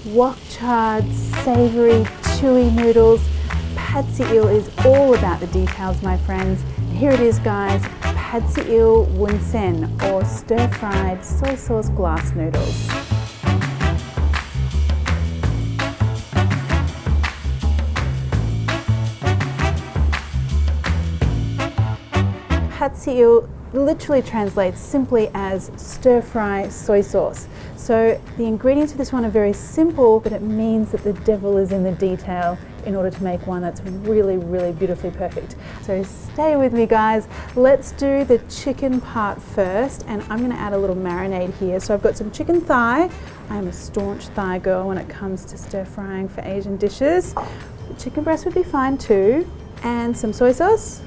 wok charred, savoury, chewy noodles. Pad see ew is all about the details, my friends. Here it is, guys, pad see ew wunsen, or stir-fried soy sauce glass noodles. Pad see ew literally translates simply as stir-fry soy sauce. So the ingredients for this one are very simple, but it means that the devil is in the detail in order to make one that's really, really beautifully perfect. So stay with me, guys. Let's do the chicken part first, and I'm going to add a little marinade here. So I've got some chicken thigh. I'm a staunch thigh girl when it comes to stir-frying for Asian dishes. The chicken breast would be fine too, and some soy sauce.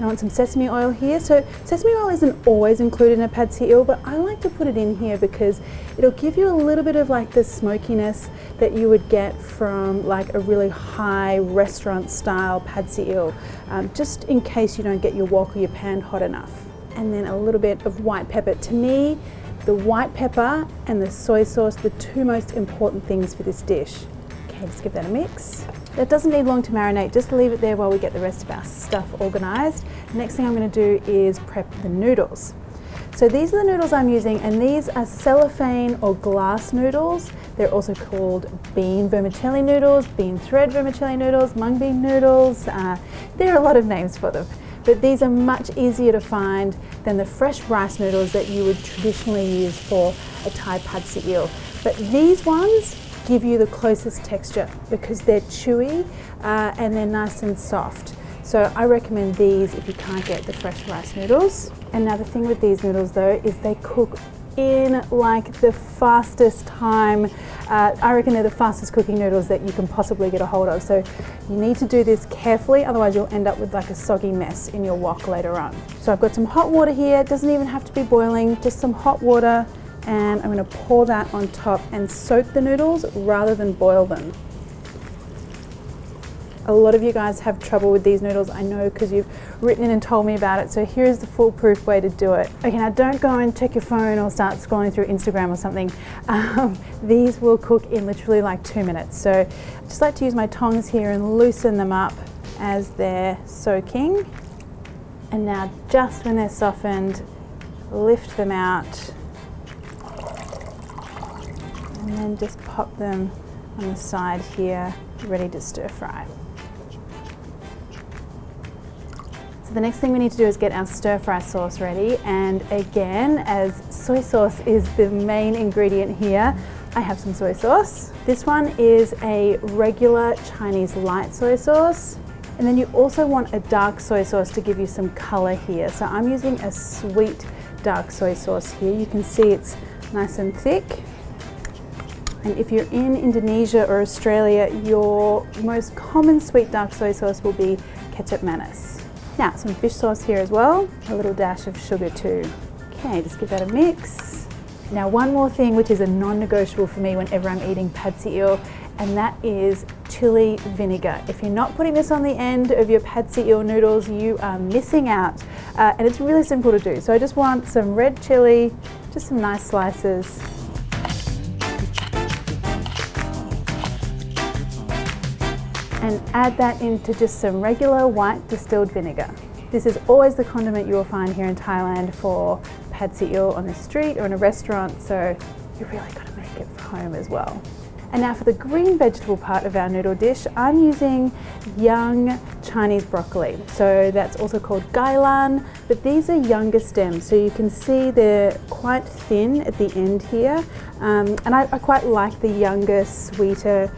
I want some sesame oil here. So sesame oil isn't always included in a pad see ew, but I like to put it in here because it'll give you a little bit of like the smokiness that you would get from like a really high restaurant style pad see ew, just in case you don't get your wok or your pan hot enough. And then a little bit of white pepper. To me, the white pepper and the soy sauce, the two most important things for this dish. Okay, just give that a mix. That doesn't need long to marinate, just leave it there while we get the rest of our stuff organised. Next thing I'm going to do is prep the noodles. So these are the noodles I'm using, and these are cellophane or glass noodles. They're also called bean vermicelli noodles, bean thread vermicelli noodles, mung bean noodles. There are a lot of names for them, but these are much easier to find than the fresh rice noodles that you would traditionally use for a Thai pad see ew. But these ones give you the closest texture because they're chewy and they're nice and soft. So I recommend these if you can't get the fresh rice noodles. And now the thing with these noodles though is they cook in like the fastest time. I reckon they're the fastest cooking noodles that you can possibly get a hold of. So you need to do this carefully, otherwise you'll end up with like a soggy mess in your wok later on. So I've got some hot water here. It doesn't even have to be boiling, just some hot water. And I'm going to pour that on top and soak the noodles rather than boil them. A lot of you guys have trouble with these noodles, I know, because you've written in and told me about it. So here's the foolproof way to do it. Okay, now don't go and check your phone or start scrolling through Instagram or something. These will cook in literally like 2 minutes. So I just like to use my tongs here and loosen them up as they're soaking. And now just when they're softened, lift them out. And then just pop them on the side here, ready to stir fry. So the next thing we need to do is get our stir fry sauce ready. And again, as soy sauce is the main ingredient here, I have some soy sauce. This one is a regular Chinese light soy sauce. And then you also want a dark soy sauce to give you some color here. So I'm using a sweet dark soy sauce here. You can see it's nice and thick. And if you're in Indonesia or Australia, your most common sweet dark soy sauce will be ketchup manis. Now, some fish sauce here as well, a little dash of sugar too. Okay, just give that a mix. Now, one more thing which is a non-negotiable for me whenever I'm eating pad see ew, and that is chili vinegar. If you're not putting this on the end of your pad see ew noodles, you are missing out. And it's really simple to do. So I just want some red chili, just some nice slices. And add that into just some regular white distilled vinegar. This is always the condiment you will find here in Thailand for pad see ew on the street or in a restaurant, so you really got to make it for home as well. And now for the green vegetable part of our noodle dish, I'm using young Chinese broccoli. So that's also called gailan, but these are younger stems. So you can see they're quite thin at the end here. And I quite like the younger, sweeter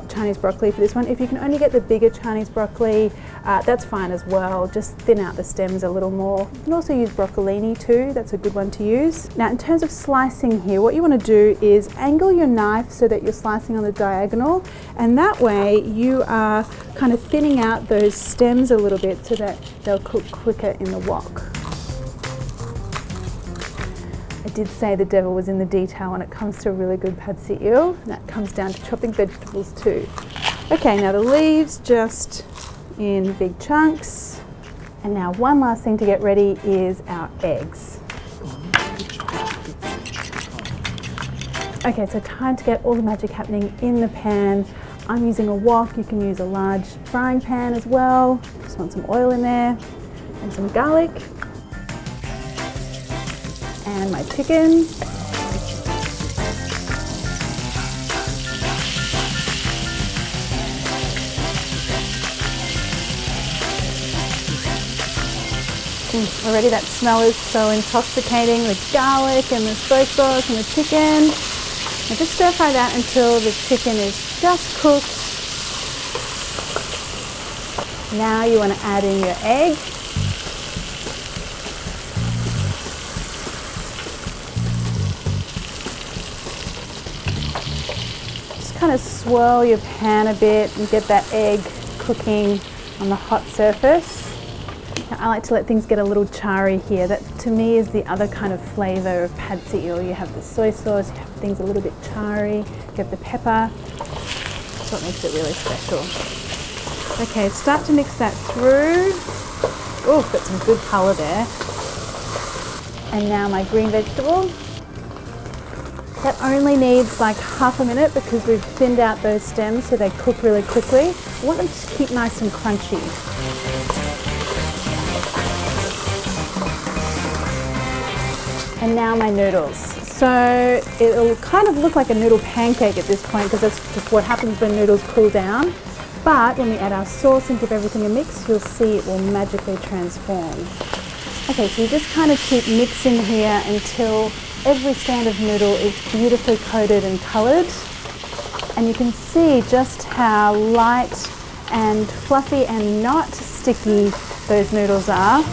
Chinese broccoli for this one. If you can only get the bigger Chinese broccoli, that's fine as well. Just thin out the stems a little more. You can also use broccolini too, that's a good one to use. Now in terms of slicing here, what you want to do is angle your knife so that you're slicing on the diagonal, and that way you are kind of thinning out those stems a little bit so that they'll cook quicker in the wok. I did say the devil was in the detail when it comes to a really good pad see ew, and that comes down to chopping vegetables too. Okay, now the leaves just in big chunks. And now one last thing to get ready is our eggs. Okay, so time to get all the magic happening in the pan. I'm using a wok. You can use a large frying pan as well. Just want some oil in there and some garlic. And my chicken. Already that smell is so intoxicating, the garlic and the soy sauce and the chicken. Now just stir fry that until the chicken is just cooked. Now you want to add in your egg. Just kind of swirl your pan a bit and get that egg cooking on the hot surface. I like to let things get a little charry here. That to me is the other kind of flavour of pad see ew. You have the soy sauce, you have things a little bit charry, you have the pepper. That's what makes it really special. Okay, start to mix that through. Oh, got some good colour there. And now my green vegetable. That only needs like half a minute because we've thinned out those stems so they cook really quickly. I want them to keep nice and crunchy. And now my noodles. So it'll kind of look like a noodle pancake at this point because that's just what happens when noodles cool down. But when we add our sauce and give everything a mix, you'll see it will magically transform. Okay, so you just kind of keep mixing here until every strand of noodle is beautifully coated and coloured. And you can see just how light and fluffy and not sticky those noodles are.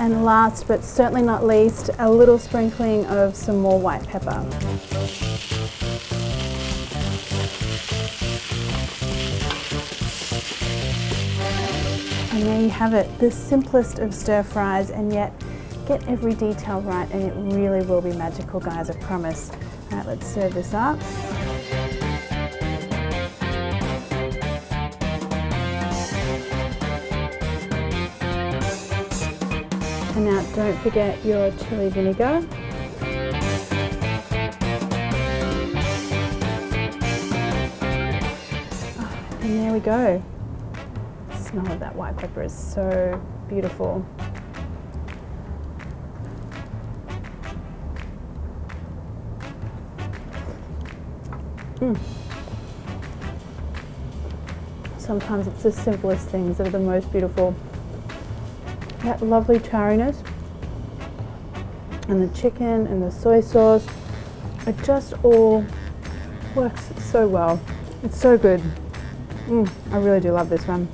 And last but certainly not least, a little sprinkling of some more white pepper. And there you have it, the simplest of stir fries, and yet get every detail right and it really will be magical, guys, I promise. All right, let's serve this up. And now don't forget your chili vinegar. Oh, and there we go. The smell of that white pepper is so beautiful. Sometimes it's the simplest things that are the most beautiful. That lovely charriness and the chicken and the soy sauce, it just all works so well. It's so good. I really do love this one.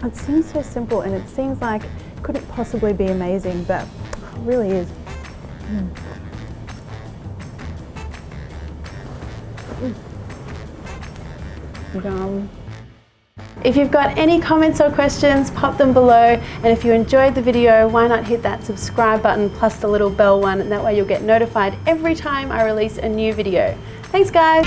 It seems so simple and it seems like it couldn't possibly be amazing, but it really is. Yum. If you've got any comments or questions, pop them below. And if you enjoyed the video, why not hit that subscribe button plus the little bell one, and that way you'll get notified every time I release a new video. Thanks, guys.